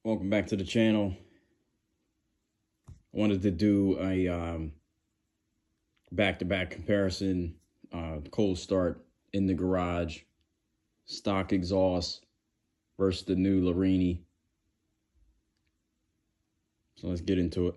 Welcome back to the channel. I wanted to do a back-to-back comparison, cold start in the garage, stock exhaust versus the new Larini. So let's get into it.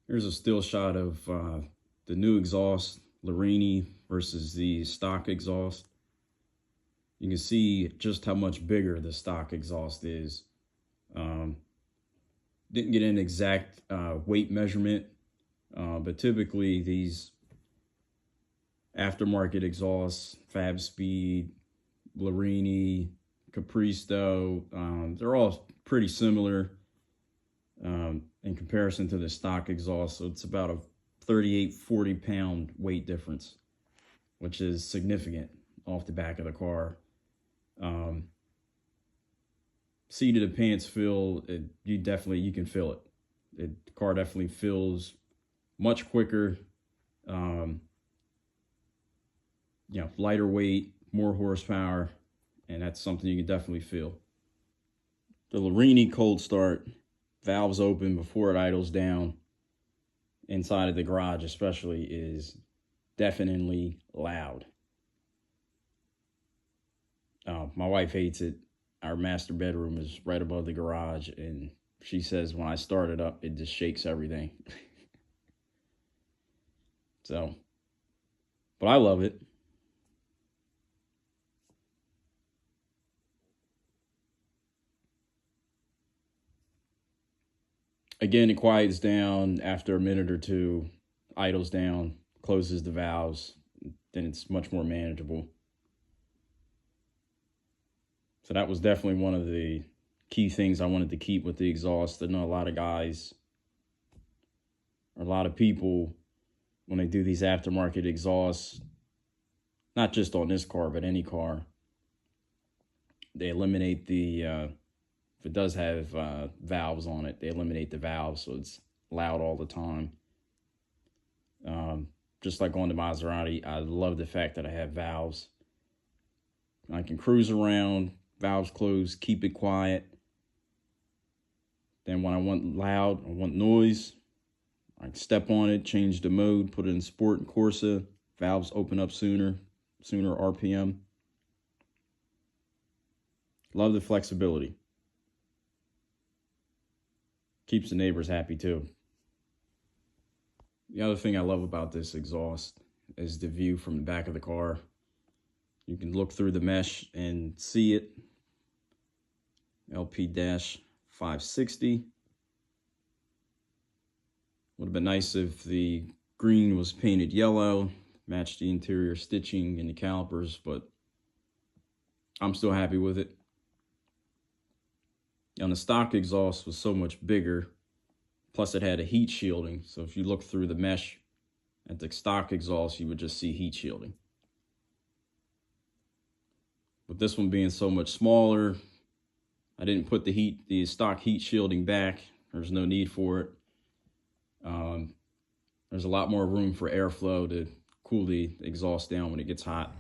Here's a still shot of the new exhaust, Larini, versus the stock exhaust. You can see just how much bigger the stock exhaust is. Didn't get an exact weight measurement, but typically these aftermarket exhausts, Fab Speed, Larini, Capristo, they're all pretty similar in comparison to the stock exhaust. So it's about a 38-40 pound weight difference, which is significant off the back of the car. Seat of the pants feel, you can feel it. The car definitely feels much quicker, lighter weight, more horsepower, and that's something you can definitely feel. The Larini cold start, valves open before it idles down, inside of the garage especially, is definitely loud. My wife hates it. Our master bedroom is right above the garage, and she says when I start it up, it just shakes everything. So, but I love it. Again, it quiets down after a minute or two, idles down, closes the valves, then it's much more manageable. So that was definitely one of the key things I wanted to keep with the exhaust. I know a lot of guys, or a lot of people, when they do these aftermarket exhausts, not just on this car, but any car, they eliminate the, if it does have valves on it, they eliminate the valves so it's loud all the time. just like on the Maserati, I love the fact that I have valves. I can cruise around, valves closed, keep it quiet. Then when I want loud, I want noise, I can step on it, change the mode, put it in Sport and Corsa. Valves open up sooner RPM. Love the flexibility. Keeps the neighbors happy too. The other thing I love about this exhaust is the view from the back of the car. You can look through the mesh and see it. LP-560. Would have been nice if the green was painted yellow, matched the interior stitching and the calipers, but I'm still happy with it. And the stock exhaust was so much bigger, plus it had a heat shielding, so if you look through the mesh at the stock exhaust, you would just see heat shielding. With this one being so much smaller, I didn't put the stock heat shielding back. There's no need for it. There's a lot more room for airflow to cool the exhaust down when it gets hot.